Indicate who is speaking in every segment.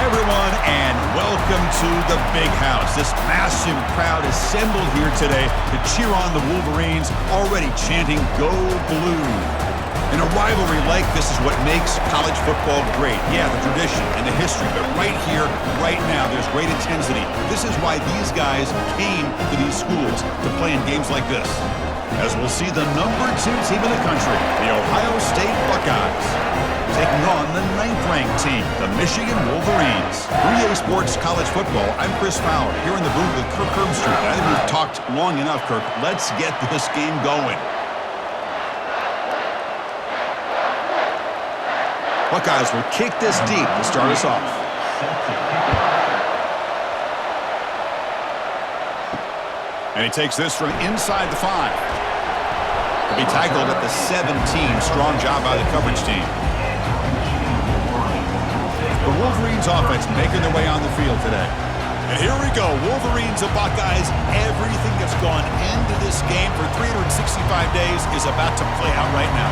Speaker 1: everyone, and welcome to the Big House. This massive crowd assembled here today to cheer on the Wolverines, already chanting, "Go Blue." In a rivalry like this is what makes college football great. Yeah, the tradition and the history, but right here, right now, there's great intensity. This is why these guys came to these schools to play in games like this. As we'll see the number 2 team in the country, the Ohio State Buckeyes, taking on the 9th-ranked team, the Michigan Wolverines. 3A Sports College Football, I'm Chris Fowler, here in the booth with Kirk Herbstreit. I think we've talked long enough, Kirk. Let's get this game going. Buckeyes will kick this deep to start us off. And he takes this from inside the 5. To be tackled at the 17. Strong job by the coverage team. The Wolverines offense making their way on the field today. And here we go, Wolverines and Buckeyes. Everything that's gone into this game for 365 days is about to play out right now.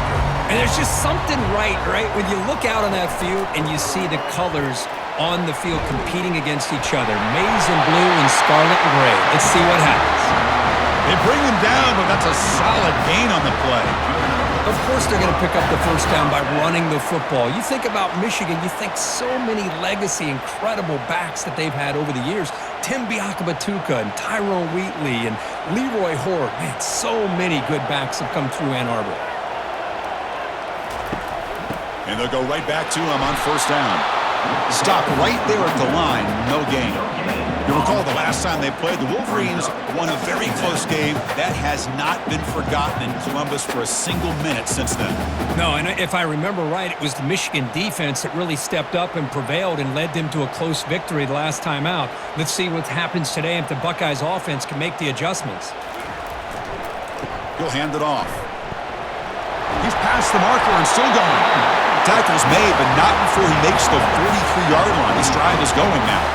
Speaker 2: And there's just something right? When you look out on that field and you see the colors on the field competing against each other. Maize and blue and scarlet and gray. Let's see what happens.
Speaker 1: They bring him down, but that's a solid gain on the play.
Speaker 2: Of course they're going to pick up the first down by running the football. You think about Michigan, you think so many legacy, incredible backs that they've had over the years. Tim Biakabatuka and Tyrone Wheatley and Leroy Horde. Man, so many good backs have come through Ann Arbor.
Speaker 1: And they'll go right back to him on first down. Stop right there at the line, no gain. You recall the last time they played, the Wolverines won a very close game. That has not been forgotten in Columbus for a single minute since then.
Speaker 2: No, and if I remember right, it was the Michigan defense that really stepped up and prevailed and led them to a close victory the last time out. Let's see what happens today if the Buckeyes offense can make the adjustments.
Speaker 1: He'll hand it off. He's past the marker and still going. Tackle's made, but not before he makes the 43-yard line. This drive is going now.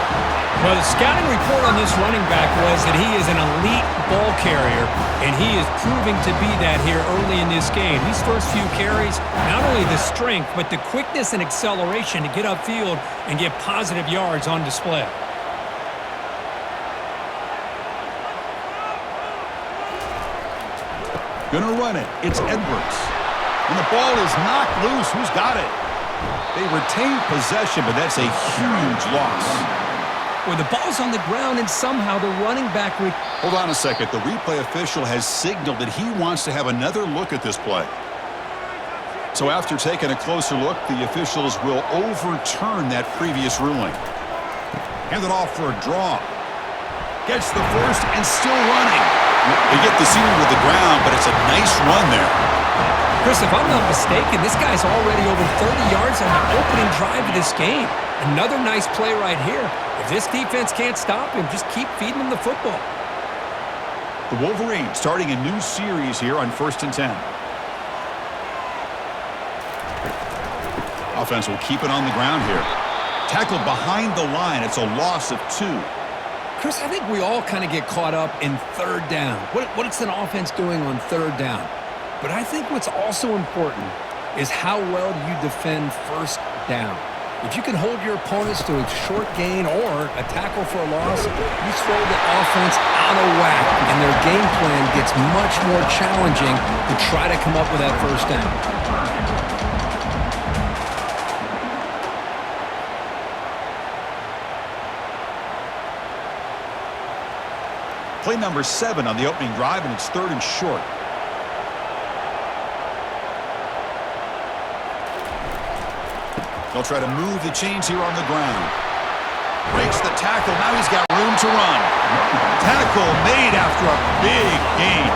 Speaker 2: Well, the scouting report on this running back was that he is an elite ball carrier, and he is proving to be that here early in this game. These first few carries, not only the strength, but the quickness and acceleration to get upfield and get positive yards on display.
Speaker 1: Gonna run it. It's Edwards. And the ball is knocked loose. Who's got it? They retain possession, but that's a huge loss.
Speaker 2: Well, the ball's on the ground, and somehow the running back...
Speaker 1: Hold on a second. The replay official has signaled that he wants to have another look at this play. So after taking a closer look, the officials will overturn that previous ruling. Hand it off for a draw. Gets the first and still running. They get the senior to the ground, but it's a nice run there.
Speaker 2: Chris, if I'm not mistaken, this guy's already over 30 yards on the opening drive of this game. Another nice play right here. If this defense can't stop him, just keep feeding him the football.
Speaker 1: The Wolverines starting a new series here on 1st and 10. Offense will keep it on the ground here. Tackled behind the line. It's a loss of 2.
Speaker 2: Chris, I think we all kind of get caught up in third down. What's an offense doing on third down? But I think what's also important is how well you defend first down. If you can hold your opponents to a short gain or a tackle for a loss, you throw the offense out of whack, and their game plan gets much more challenging to try to come up with that first down.
Speaker 1: Play number 7 on the opening drive, and it's 3rd and short. They'll try to move the chains here on the ground. Breaks the tackle. Now he's got room to run. Tackle made after a big gain.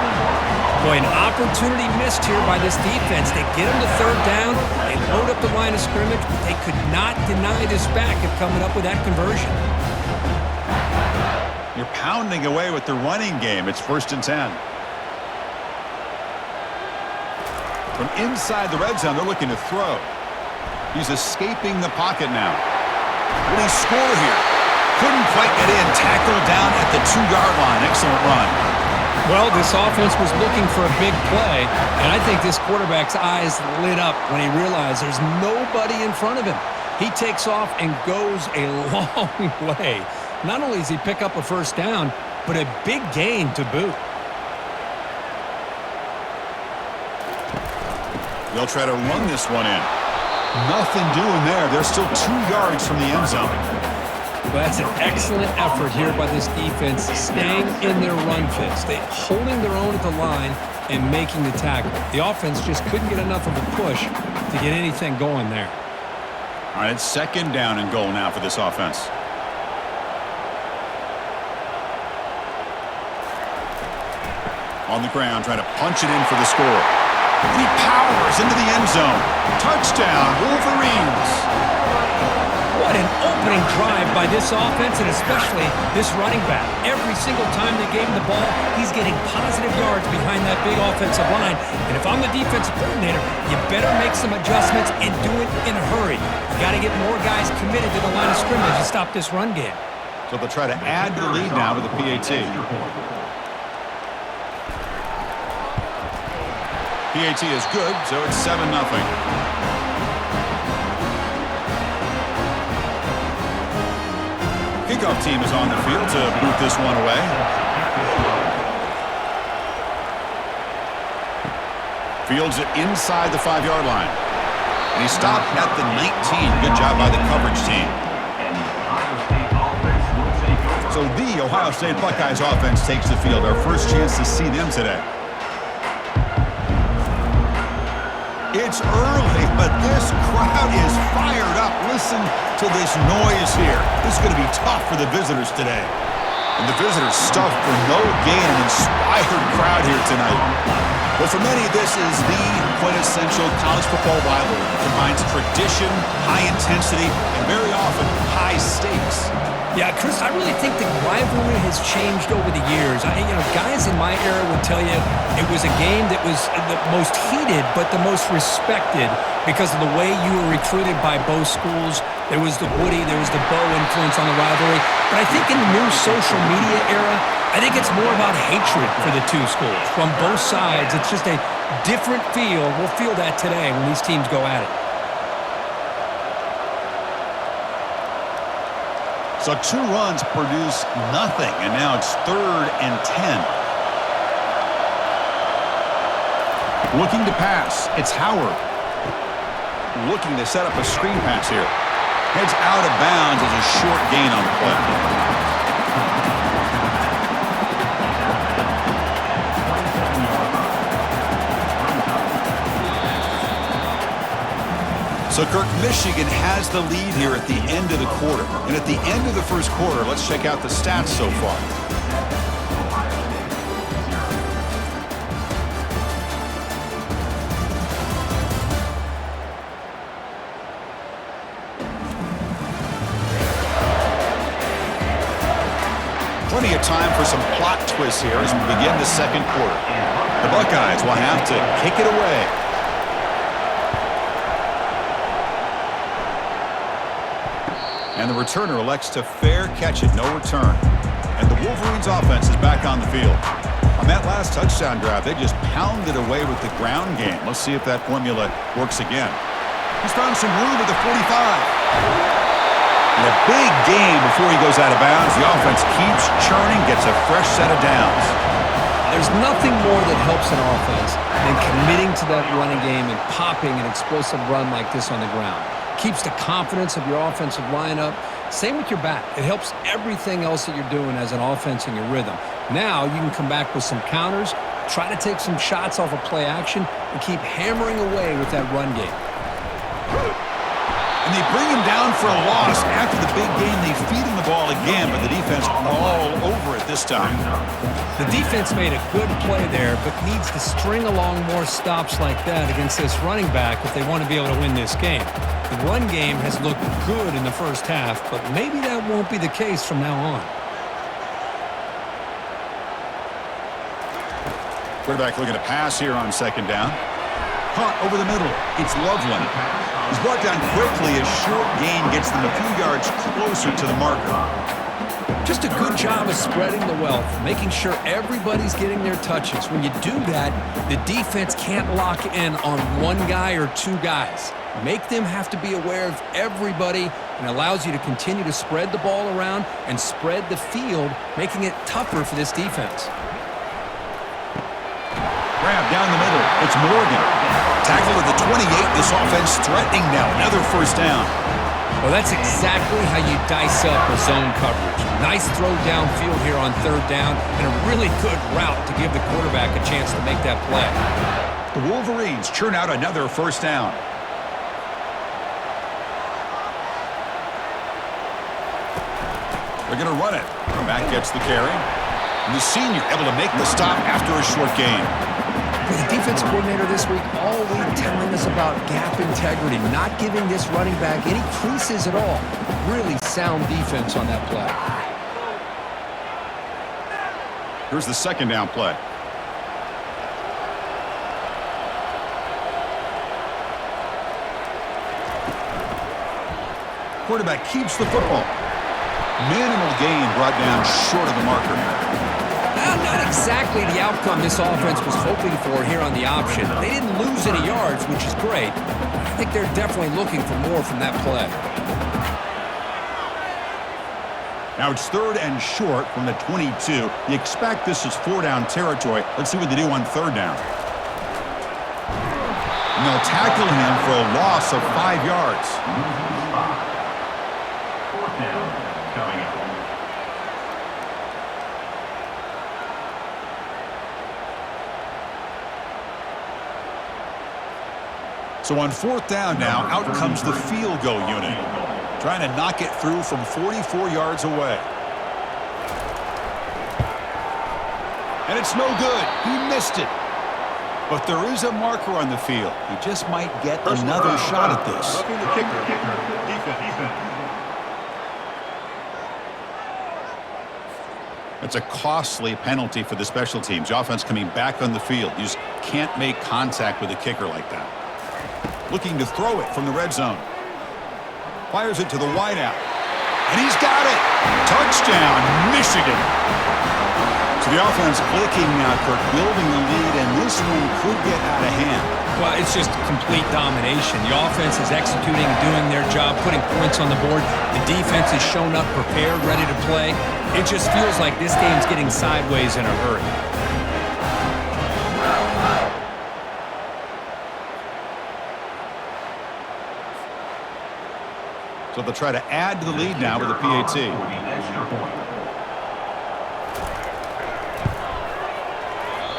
Speaker 2: Boy, an opportunity missed here by this defense. They get him to third down. They load up the line of scrimmage, but they could not deny this back of coming up with that conversion.
Speaker 1: You're pounding away with the running game. It's 1st and 10. From inside the red zone, they're looking to throw. He's escaping the pocket now. Will he score here? Couldn't quite get in. Tackled down at the 2-yard line. Excellent run.
Speaker 2: Well, this offense was looking for a big play, and I think this quarterback's eyes lit up when he realized there's nobody in front of him. He takes off and goes a long way. Not only does he pick up a first down, but a big gain to boot.
Speaker 1: They'll try to run this one in. Nothing doing there. They're still 2 yards from the end zone.
Speaker 2: Well, that's an excellent effort here by this defense, staying in their run fits. They holding their own at the line and making the tackle. The offense just couldn't get enough of a push to get anything going there.
Speaker 1: All right, it's 2nd down and goal now for this offense. On the ground, trying to punch it in for the score. He powers into the end zone. Touchdown, Wolverines.
Speaker 2: What an opening drive by this offense, and especially this running back. Every single time they gave him the ball, he's getting positive yards behind that big offensive line. And if I'm the defensive coordinator, you better make some adjustments and do it in a hurry. You got to get more guys committed to the line of scrimmage to stop this run game.
Speaker 1: So they'll try to add to the lead now with the PAT. PAT is good, so it's 7-0. Kickoff team is on the field to boot this one away. Fields it inside the 5-yard line. And he stopped at the 19. Good job by the coverage team. So the Ohio State Buckeyes offense takes the field. Our first chance to see them today. It's early, but this crowd is fired up. Listen to this noise here. This is going to be tough for the visitors today. And the visitors stuffed for no gain. An inspired crowd here tonight. But for many, this is the quintessential college football rivalry. It combines tradition, high intensity, and very often high stakes.
Speaker 2: Yeah, Chris, I really think the rivalry has changed over the years. Guys in my era would tell you it was a game that was the most heated but the most respected because of the way you were recruited by both schools. There was the Woody, there was the Bo influence on the rivalry. But I think in the new social media era, I think it's more about hatred for the two schools. From both sides, it's just a different feel. We'll feel that today when these teams go at it.
Speaker 1: So 2 runs produce nothing, and now it's 3rd and 10. Looking to pass, it's Howard. Looking to set up a screen pass here. Heads out of bounds as a short gain on the play. So, Kirk, Michigan has the lead here at the end of the quarter. And at the end of the first quarter, let's check out the stats so far. Plenty of time for some plot twists here as we begin the second quarter. The Buckeyes will have to kick it away. And the returner elects to fair catch it, no return. And the Wolverines offense is back on the field. On that last touchdown drive, they just pounded away with the ground game. Let's see if that formula works again. He's found some room at the 45. And a big gain before he goes out of bounds. The offense keeps churning, gets a fresh set of downs.
Speaker 2: There's nothing more that helps an offense than committing to that running game and popping an explosive run like this on the ground. Keeps the confidence of your offensive lineup. Same with your back. It helps everything else that you're doing as an offense in your rhythm. Now you can come back with some counters, try to take some shots off of play action, and keep hammering away with that run game.
Speaker 1: And they bring him down for a loss. After the big game, they feed him the ball again, but the defense all over it this time.
Speaker 2: The defense made a good play there, but needs to string along more stops like that against this running back if they want to be able to win this game. The run game has looked good in the first half, but maybe that won't be the case from now on.
Speaker 1: Quarterback looking to pass here on 2nd down. Caught over the middle. It's Loveland. He's brought down quickly. A short gain gets them a few yards closer to the marker.
Speaker 2: Just a good job of spreading the wealth, making sure everybody's getting their touches. When you do that, the defense can't lock in on one guy or 2 guys. Make them have to be aware of everybody, and allows you to continue to spread the ball around and spread the field, making it tougher for this defense.
Speaker 1: Grab down the middle. It's Morgan. Tackle at the 28. This offense threatening now. Another first down.
Speaker 2: Well, that's exactly how you dice up a zone coverage. Nice throw downfield here on third down, and a really good route to give the quarterback a chance to make that play.
Speaker 1: The Wolverines churn out another first down. They're going to run it. Back gets the carry. And the senior able to make the stop after a short gain.
Speaker 2: The defensive coordinator this week all week telling us about gap integrity, not giving this running back any creases at all. Really sound defense on that play.
Speaker 1: Here's the second down play. Quarterback keeps the football. Minimal gain brought down short of the marker.
Speaker 2: Not exactly the outcome this offense was hoping for here on the option. They didn't lose any yards, which is great. I think they're definitely looking for more from that play.
Speaker 1: Now it's third and short from the 22. You expect this is four-down territory. Let's see what they do on third down. And they'll tackle him for a loss of 5 yards.
Speaker 3: Fourth down coming up.
Speaker 1: So on fourth down now, out comes the field goal unit. Trying to knock it through from 44 yards away. And it's no good. He missed it. But there is a marker on the field. He just might get another shot at this.
Speaker 3: The kicker. Defense.
Speaker 1: It's a costly penalty for the special teams. The offense coming back on the field. You just can't make contact with a kicker like that. Looking to throw it from the red zone. Fires it to the wideout. And he's got it. Touchdown, Michigan. So the offense clicking now, Kirk, building the lead, and this one could get out of hand.
Speaker 2: Well, it's just complete domination. The offense is executing and doing their job, putting points on the board. The defense has shown up, prepared, ready to play. It just feels like this game's getting sideways in a hurry.
Speaker 1: So they'll try to add to the lead now with a PAT.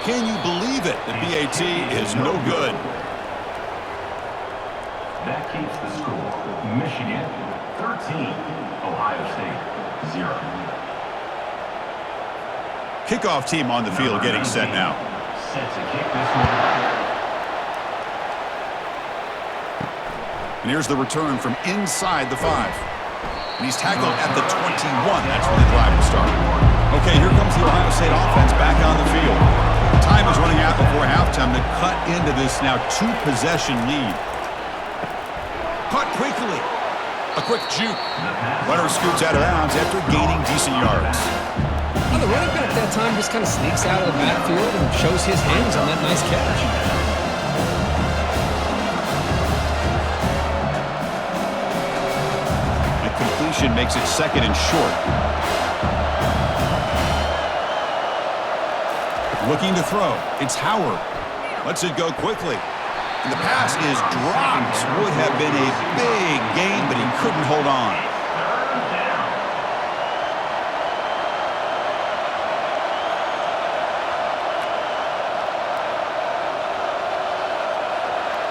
Speaker 1: Can you believe it? The PAT is no good.
Speaker 3: That keeps the score. Michigan 13, Ohio State 0.
Speaker 1: Kickoff team on the field getting set now.
Speaker 3: Set to kick this one.
Speaker 1: And here's the return from inside the 5. And he's tackled at the 21. That's where the drive will start. Okay, here comes the Ohio State offense back on the field. Time is running out before halftime to cut into this now 2-possession lead. Caught quickly. A quick juke. Runner scoots out of bounds after gaining decent yards.
Speaker 2: Well, the running back that time just kind of sneaks out of the backfield and shows his hands on that nice catch.
Speaker 1: Makes it second and short. Looking to throw. It's Howard. Lets it go quickly. And the pass is dropped. Would have been a big gain, but he couldn't hold on.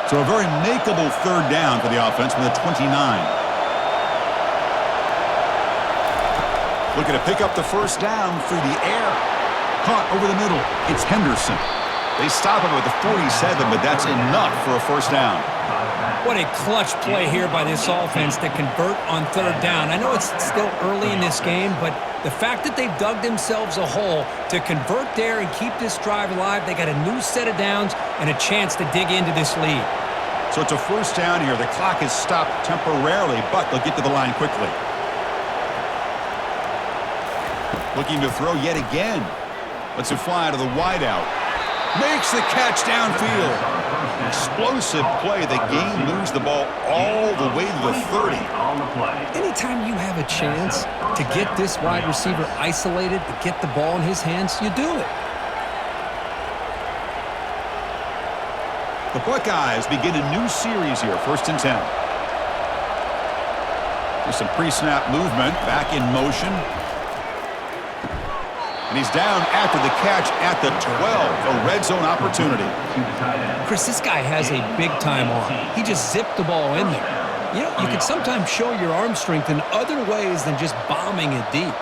Speaker 1: So a very makeable third down for the offense with a 29. Looking to pick up the first down through the air. Caught over the middle. It's Henderson. They stop him with the 47, but that's enough for a first down.
Speaker 2: What a clutch play here by this offense to convert on third down. I know it's still early in this game, but the fact that they've dug themselves a hole to convert there and keep this drive alive, they got a new set of downs and a chance to dig into this lead.
Speaker 1: So it's a first down here. The clock is stopped temporarily, but they'll get to the line quickly. Looking to throw yet again. Lets it fly to the wideout. Makes the catch downfield. Explosive play. The game moves the ball all the way to the 30.
Speaker 2: Anytime you have a chance to get this wide receiver isolated, to get the ball in his hands, you do it.
Speaker 1: The Buckeyes begin a new series here, 1st and 10. There's some pre-snap movement, back in motion. And he's down after the catch at the 12, a red zone opportunity.
Speaker 2: Chris, this guy has a big-time arm. He just zipped the ball in there. You know, you can sometimes show your arm strength in other ways than just bombing it deep.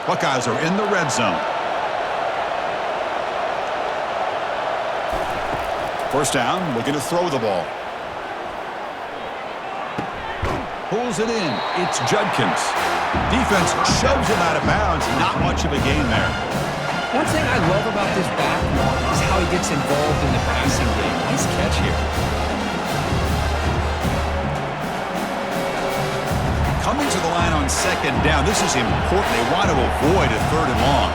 Speaker 1: Buckeyes are in the red zone. 1st down, looking to throw the ball. Pulls it in. It's Judkins. Defense shoves him out of bounds. Not much of a gain there.
Speaker 2: One thing I love about this back is how he gets involved in the passing game. Nice catch here.
Speaker 1: Coming to the line on 2nd down. This is important. They want to avoid a 3rd and long.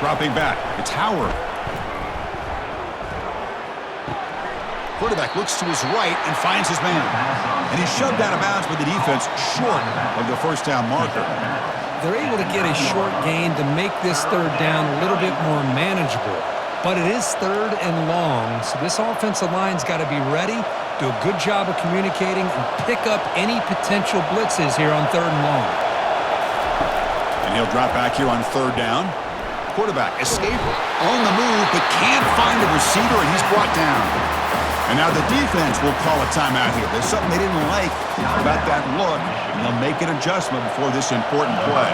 Speaker 1: Dropping back. It's Howard. Quarterback looks to his right and finds his man. And he's shoved out of bounds with the defense short of the 1st down marker.
Speaker 2: They're able to get a short gain to make this 3rd down a little bit more manageable. But it is 3rd and long, so this offensive line's got to be ready, do a good job of communicating, and pick up any potential blitzes here on 3rd and long.
Speaker 1: And he'll drop back here on 3rd down. Quarterback, escaper, on the move, but can't find the receiver, and he's brought down. And now the defense will call a timeout here. There's something they didn't like about that look, and they'll make an adjustment before this important play.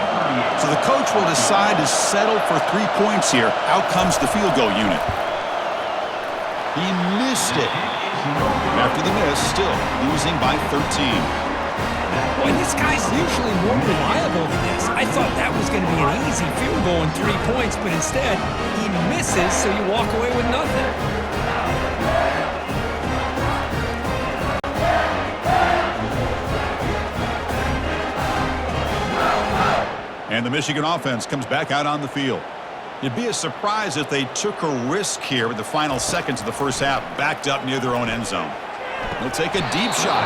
Speaker 1: So the coach will decide to settle for 3 points here. Out comes the field goal unit. He missed it. After the miss, still losing by 13.
Speaker 2: Boy, this guy's usually more reliable than this. I thought that was going to be an easy field goal in 3 points, but instead, he misses, so you walk away with nothing.
Speaker 1: And the Michigan offense comes back out on the field. It'd be a surprise if they took a risk here with the final seconds of the 1st half, backed up near their own end zone. He'll take a deep shot.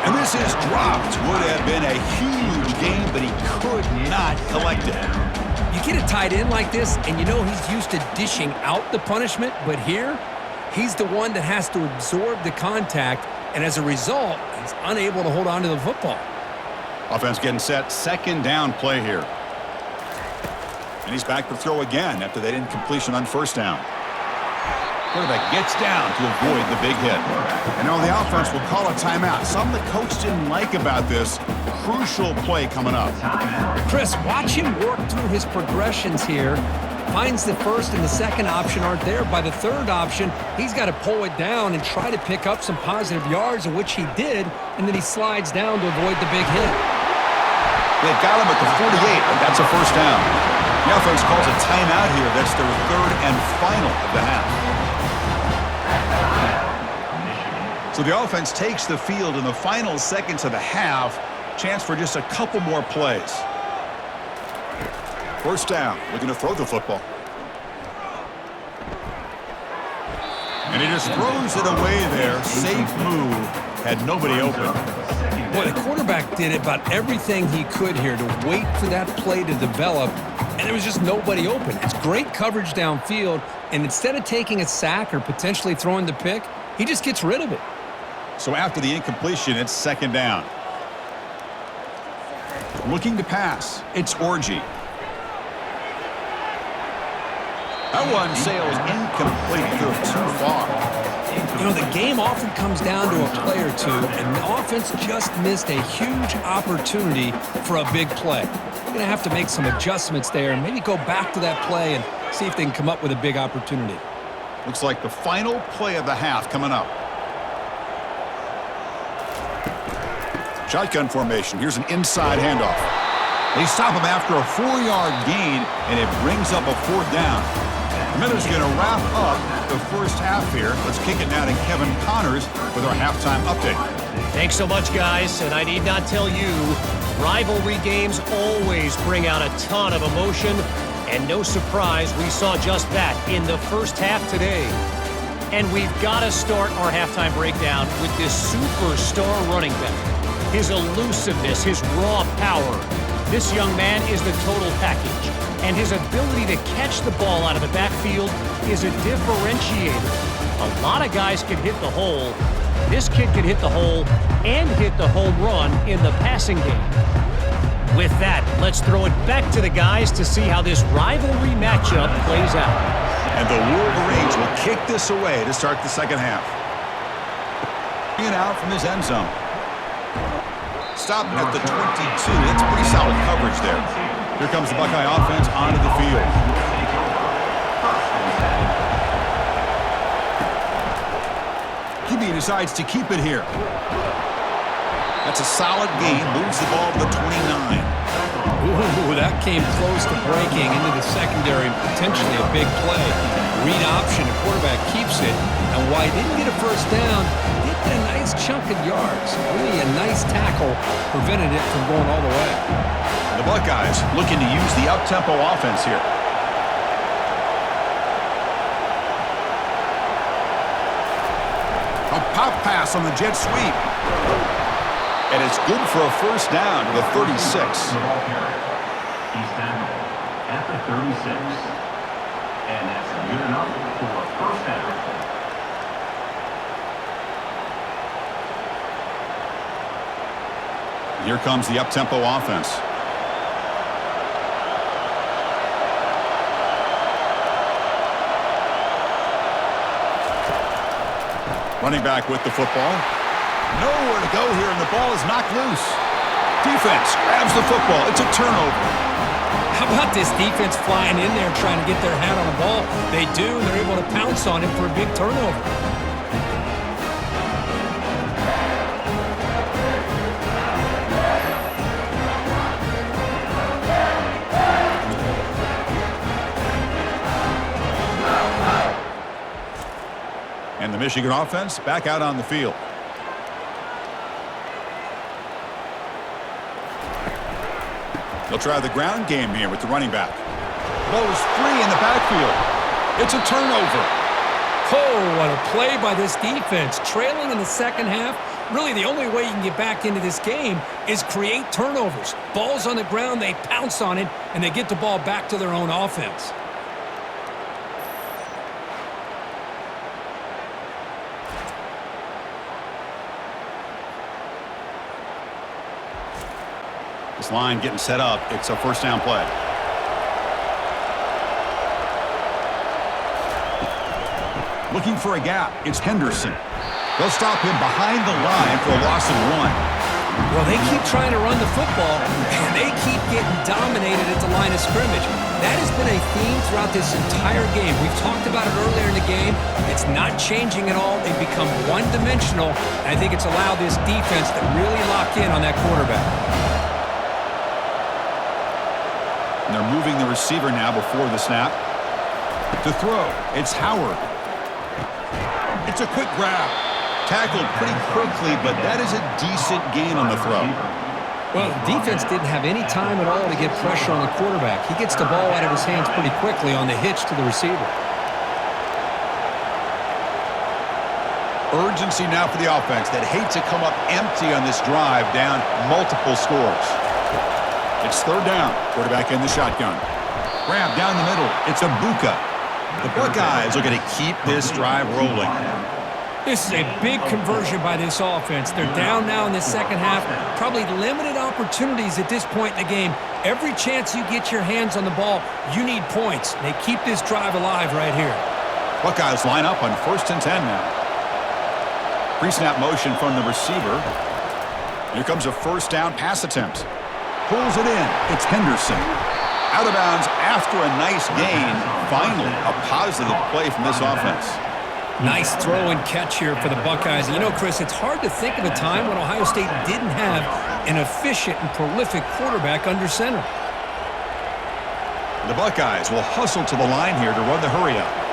Speaker 1: And this is dropped. Would have been a huge game, but he could not collect it.
Speaker 2: You get a tight end like this, and you know he's used to dishing out the punishment, but here, he's the one that has to absorb the contact, and as a result, he's unable to hold on to the football.
Speaker 1: Offense getting set. 2nd down play here. And he's back to throw again after that incompletion on 1st down. Quarterback gets down to avoid the big hit. And now the offense will call a timeout. Something the coach didn't like about this. Crucial play coming up.
Speaker 2: Chris, watch him work through his progressions here. Finds the 1st and the 2nd option aren't there. By the 3rd option, he's got to pull it down and try to pick up some positive yards, of which he did, and then he slides down to avoid the big hit.
Speaker 1: They got him at the 48, but that's a 1st down. The offense calls a timeout here. That's their 3rd and final of the half. So the offense takes the field in the final seconds of the half. Chance for just a couple more plays. 1st down. Looking to throw the football. And he just throws it away there. Safe move. Had nobody open.
Speaker 2: Boy, the quarterback did about everything he could here to wait for that play to develop, and there was just nobody open. It's great coverage downfield, and instead of taking a sack or potentially throwing the pick, he just gets rid of it.
Speaker 1: So after the incompletion, it's 2nd down. Looking to pass. It's Orji. That one sails incomplete. They're too far.
Speaker 2: You know, the game often comes down to a play or two, and the offense just missed a huge opportunity for a big play. They're going to have to make some adjustments there and maybe go back to that play and see if they can come up with a big opportunity.
Speaker 1: Looks like the final play of the half coming up. Shotgun formation. Here's an inside handoff. They stop him after a 4-yard gain, and it brings up a 4th down. The Miller's going to wrap up the 1st half here. Let's kick it now to Kevin Connors with our halftime update.
Speaker 4: Thanks so much, guys. And I need not tell you, rivalry games always bring out a ton of emotion. And no surprise, we saw just that in the first half today. And we've got to start our halftime breakdown with this superstar running back. His elusiveness, his raw power. This young man is the total package. And his ability to catch the ball out of the backfield is a differentiator. A lot of guys can hit the hole. This kid can hit the hole and hit the home run in the passing game. With that, let's throw it back to the guys to see how this rivalry matchup plays out.
Speaker 1: And the Wolverines will kick this away to start the second half. In out from his end zone. Stopping at the 22. That's pretty solid coverage there. Here comes the Buckeye offense onto the field. QB decides to keep it here. That's a solid gain. Moves the ball to the 29.
Speaker 2: Ooh, that came close to breaking into the secondary, potentially a big play. Read option, the quarterback keeps it, and while he didn't get a first down, he did get a nice chunk of yards. Really a nice tackle, prevented it from going all the way.
Speaker 1: The Buckeyes looking to use the up-tempo offense here. A pop pass on the jet sweep. And it's good for a first down to the 36.
Speaker 3: He's tackled at the 36. And that's good enough for a first down.
Speaker 1: Here comes the up-tempo offense. Running back with the football. Nowhere to go here, and the ball is knocked loose. Defense grabs the football. It's a turnover.
Speaker 2: How about this defense flying in there trying to get their hat on the ball? They do, and they're able to pounce on it for a big turnover.
Speaker 1: And the Michigan offense back out on the field. They'll try the ground game here with the running back. Ball is free in the backfield. It's a turnover.
Speaker 2: Oh, what a play by this defense. Trailing in the second half, really the only way you can get back into this game is create turnovers. Ball's on the ground, they pounce on it, and they get the ball back to their own offense.
Speaker 1: This line getting set up. It's a first down play. Looking for a gap. It's Henderson. They'll stop him behind the line for a loss of 1.
Speaker 2: Well, they keep trying to run the football, and they keep getting dominated at the line of scrimmage. That has been a theme throughout this entire game. We've talked about it earlier in the game. It's not changing at all. They've become one-dimensional, and I think it's allowed this defense to really lock in on that quarterback.
Speaker 1: And they're moving the receiver now before the snap. To throw, it's Howard. It's a quick grab. Tackled pretty quickly, but that is a decent gain on the throw.
Speaker 2: Well, defense didn't have any time at all to get pressure on the quarterback. He gets the ball out of his hands pretty quickly on the hitch to the receiver.
Speaker 1: Urgency now for the offense that hate to come up empty on this drive, down multiple scores. It's third down. Quarterback in the shotgun. Grab down the middle. It's Abuka. The Buckeyes are going to keep this drive rolling.
Speaker 2: This is a big conversion by this offense. They're down now in the second half. Probably limited opportunities at this point in the game. Every chance you get your hands on the ball, you need points. They keep this drive alive right here.
Speaker 1: Buckeyes line up on 1st and 10 now. Pre-snap motion from the receiver. Here comes a first down pass attempt. Pulls it in. It's Henderson. Out of bounds after a nice gain. Finally, a positive play from this offense.
Speaker 2: Nice throw and catch here for the Buckeyes. You know, Chris, it's hard to think of a time when Ohio State didn't have an efficient and prolific quarterback under center.
Speaker 1: The Buckeyes will hustle to the line here to run the hurry-up.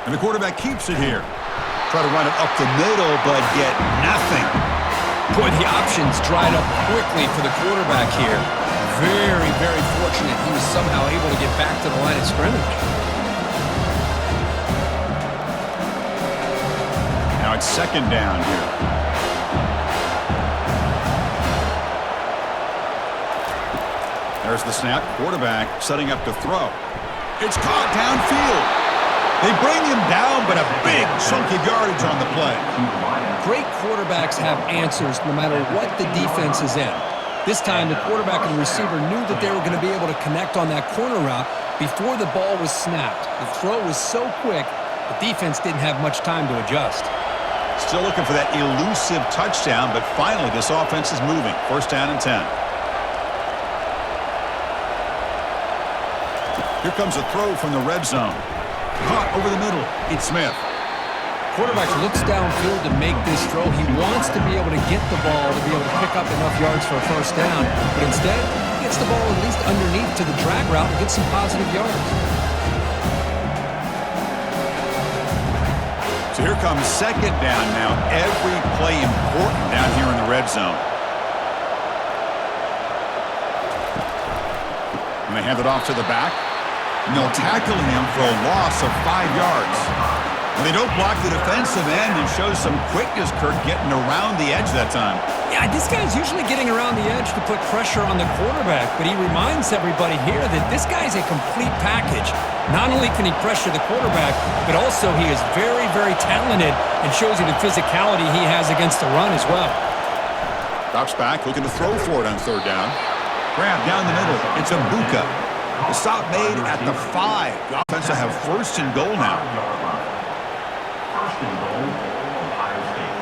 Speaker 1: And the quarterback keeps it here. Try to run it up the middle, but get nothing.
Speaker 2: Boy, the options dried up quickly for the quarterback here. Very, very fortunate he was somehow able to get back to the line of scrimmage.
Speaker 1: Now it's second down here. There's the snap. Quarterback setting up to throw. It's caught downfield. They bring him down, but a big chunk of yardage on the play.
Speaker 2: Great quarterbacks have answers no matter what the defense is in. This time, the quarterback and the receiver knew that they were going to be able to connect on that corner route before the ball was snapped. The throw was so quick, the defense didn't have much time to adjust.
Speaker 1: Still looking for that elusive touchdown, but finally this offense is moving. First down and 10. Here comes a throw from the red zone. Caught over the middle. It's Smith.
Speaker 2: Quarterback looks downfield to make this throw. He wants to be able to get the ball to be able to pick up enough yards for a first down. But instead, he gets the ball at least underneath to the drag route and gets some positive yards.
Speaker 1: So here comes second down now. Every play important down here in the red zone. And they hand it off to the back. And they'll tackle him for a loss of 5 yards. And they don't block the defensive end and show some quickness, Kirk, getting around the edge that time.
Speaker 2: Yeah, this guy's usually getting around the edge to put pressure on the quarterback, but he reminds everybody here that this guy's a complete package. Not only can he pressure the quarterback, but also he is very, very talented and shows you the physicality he has against the run as well.
Speaker 1: Drops back, looking to throw for it on third down. Grab down the middle. It's a Buka. The stop made at the 5. The offense will have first and goal now.
Speaker 3: First and goal, Ohio State.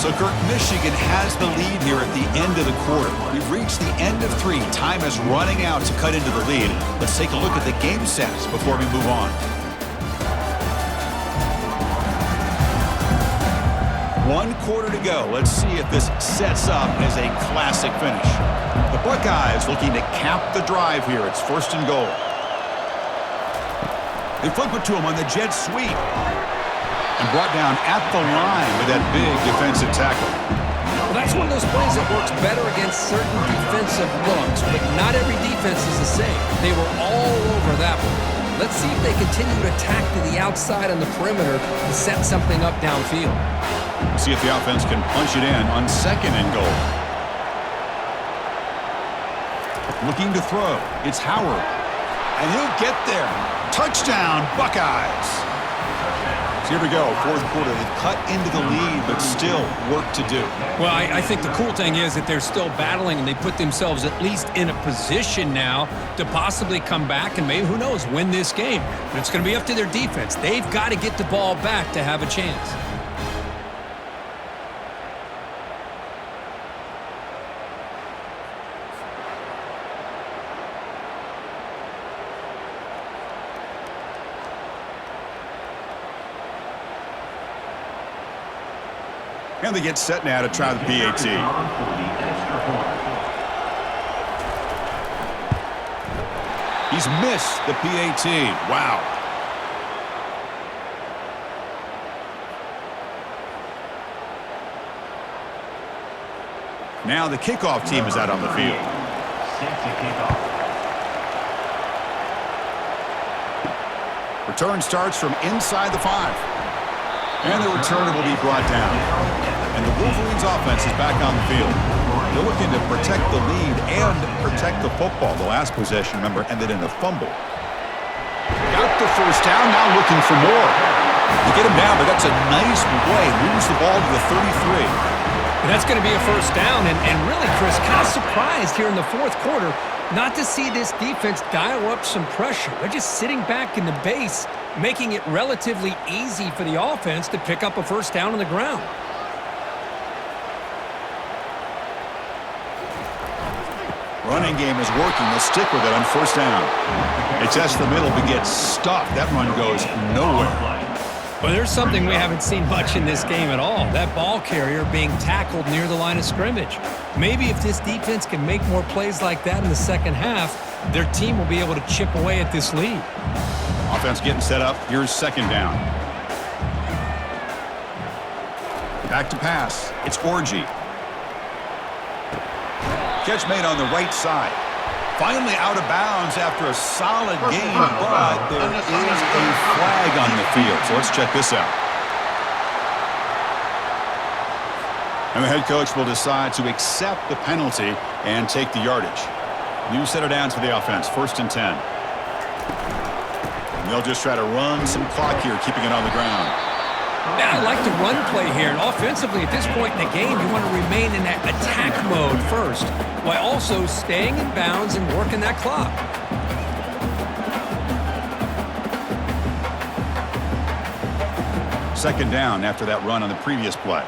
Speaker 1: So, Kirk, Michigan has the lead here at the end of the quarter. We've reached the end of 3. Time is running out to cut into the lead. Let's take a look at the game stats before we move on. 1 quarter to go. Let's see if this sets up as a classic finish. The Buckeyes looking to cap the drive here. It's first and goal. They flip it to him on the jet sweep. And brought down at the line with that big defensive tackle.
Speaker 2: Well, that's one of those plays that works better against certain defensive looks, but not every defense is the same. They were all over that one. Let's see if they continue to attack to the outside on the perimeter to set something up downfield.
Speaker 1: See if the offense can punch it in on second and goal. Looking to throw. It's Howard. And he'll get there. Touchdown, Buckeyes. So here we go, fourth quarter. They've cut into the lead, but still work to do.
Speaker 2: Well, I think the cool thing is that they're still battling, and they put themselves at least in a position now to possibly come back and maybe, who knows, win this game. But it's going to be up to their defense. They've got to get the ball back to have a chance.
Speaker 1: And they get set now to try the PAT. He's missed the PAT. Wow. Now the kickoff team is out on the field.
Speaker 3: Set to kick off.
Speaker 1: Return starts from inside the 5. And the returner will be brought down. And the Wolverines offense is back on the field. They're looking to protect the lead and protect the football. The last possession, remember, ended in a fumble. Got the first down, now looking for more. They get him down, but that's a nice play. Moves the ball to the 33.
Speaker 2: And that's going to be a first down. And really, Chris, kind of surprised here in the fourth quarter not to see this defense dial up some pressure. They're just sitting back in the base, making it relatively easy for the offense to pick up a first down on the ground.
Speaker 1: Running game is working. They'll stick with it on first down. They test the middle but get stuffed. That run goes nowhere.
Speaker 2: Well, there's something we haven't seen much in this game at all. That ball carrier being tackled near the line of scrimmage. Maybe if this defense can make more plays like that in the second half, their team will be able to chip away at this lead.
Speaker 1: Offense getting set up. Here's second down. Back to pass. It's Orgy. Catch made on the right side. Finally out of bounds after a solid game, but there is a flag on the field. So let's check this out. And the head coach will decide to accept the penalty and take the yardage. New set of downs for the offense, 1st and 10. And they'll just try to run some clock here, keeping it on the ground.
Speaker 2: Now, I like the run play here, and offensively at this point in the game, you want to remain in that attack mode first, while also staying in bounds and working that clock.
Speaker 1: Second down after that run on the previous play.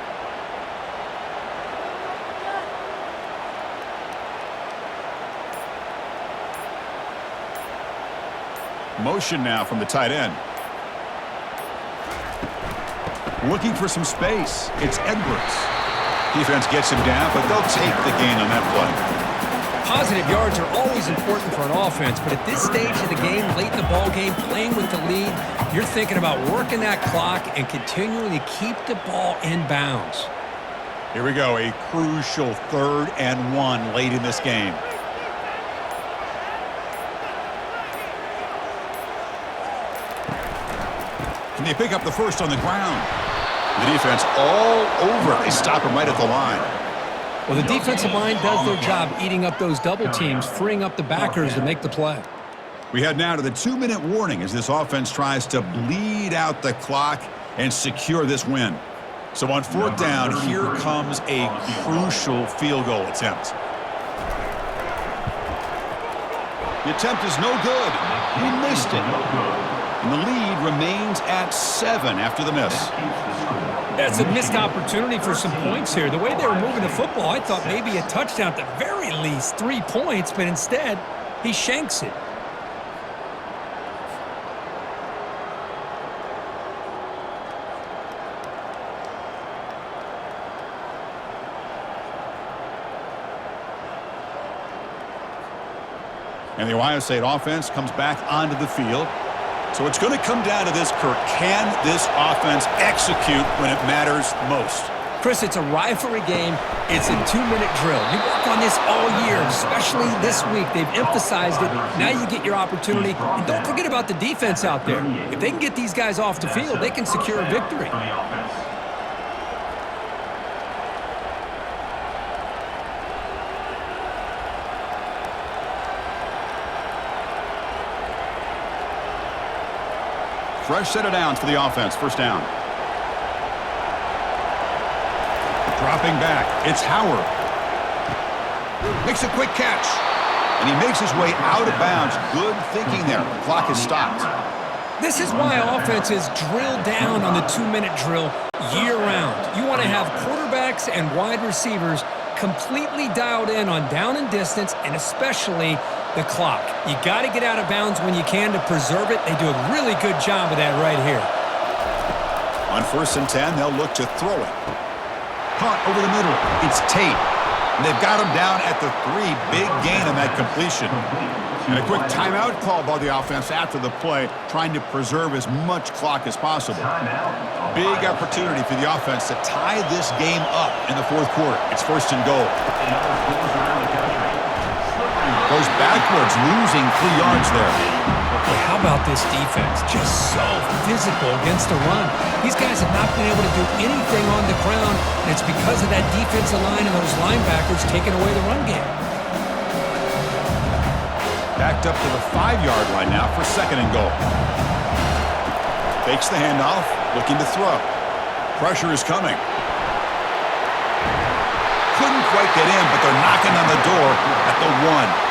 Speaker 1: Motion now from the tight end. Looking for some space. It's Edwards. Defense gets him down, but they'll take the gain on that play.
Speaker 2: Positive yards are always important for an offense, but at this stage of the game, late in the ball game, playing with the lead, you're thinking about working that clock and continuing to keep the ball in bounds.
Speaker 1: Here we go, a crucial 3rd and 1 late in this game. Can they pick up the first on the ground? The defense all over. They stop him right at the line.
Speaker 2: Well, the defensive line does their job eating up those double teams, freeing up the backers to make the play.
Speaker 1: We head now to the 2-minute warning as this offense tries to bleed out the clock and secure this win. So on 4th down, here comes a crucial field goal attempt. The attempt is no good. He missed it. And the lead remains at 7 after the miss.
Speaker 2: That's a missed opportunity for some points here. The way they were moving the football, I thought maybe a touchdown at the very least, 3 points, but instead, he shanks it.
Speaker 1: And the Ohio State offense comes back onto the field. So it's going to come down to this, Kirk. Can this offense execute when it matters most?
Speaker 2: Chris, it's a rivalry game. It's a 2-minute drill. You work on this all year, especially this week. They've emphasized it. Now you get your opportunity. And don't forget about the defense out there. If they can get these guys off the field, they can secure a victory.
Speaker 1: Fresh set of downs for the offense. 1st down. Dropping back. It's Howard. Makes a quick catch. And he makes his way out of bounds. Good thinking there. The clock is stopped.
Speaker 2: This is why offenses drill down on the 2-minute drill year-round. You want to have quarterbacks and wide receivers completely dialed in on down and distance, and especially the clock. You got to get out of bounds when you can to preserve it. They do a really good job of that right here.
Speaker 1: On 1st and 10, they'll look to throw it. Caught over the middle. It's Tate. And they've got him down at the 3. Big gain on that completion. And a quick timeout call by the offense after the play, trying to preserve as much clock as possible. Big opportunity for the offense to tie this game up in the 4th quarter. It's 1st and goal. Goes backwards, losing 3 yards there.
Speaker 2: Boy, how about this defense? Just so physical against the run. These guys have not been able to do anything on the ground, and it's because of that defensive line and those linebackers taking away the run game.
Speaker 1: Backed up to the 5-yard line now for 2nd and goal. Fakes the handoff, looking to throw. Pressure is coming. Couldn't quite get in, but they're knocking on the door at the 1.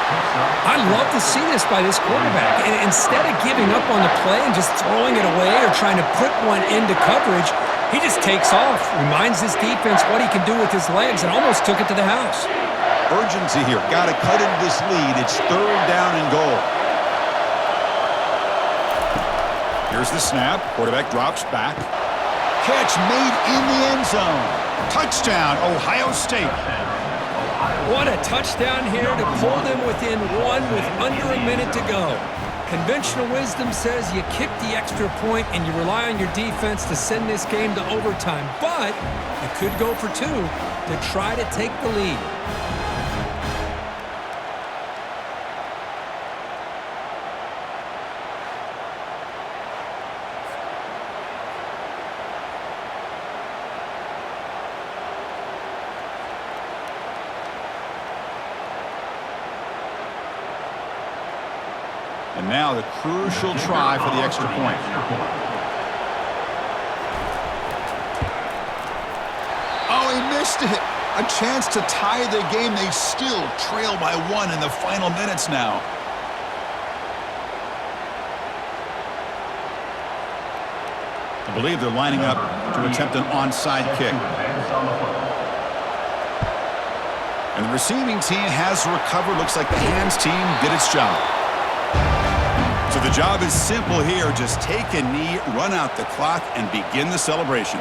Speaker 2: I love to see this by this quarterback. And instead of giving up on the play and just throwing it away or trying to put one into coverage, he just takes off, reminds his defense what he can do with his legs, and almost took it to the house.
Speaker 1: Urgency here. Got to cut into this lead. It's 3rd down and goal. Here's the snap. Quarterback drops back. Catch made in the end zone. Touchdown, Ohio State.
Speaker 2: What a touchdown here to pull them within 1 with under a minute to go. Conventional wisdom says you kick the extra point and you rely on your defense to send this game to overtime. But you could go for 2 to try to take the lead.
Speaker 1: And now the crucial try for the extra point. Oh, he missed it. A chance to tie the game. They still trail by 1 in the final minutes now. I believe they're lining up to attempt an onside kick. And the receiving team has recovered. Looks like the hands team did its job. So the job is simple here. Just take a knee, run out the clock, and begin the celebration.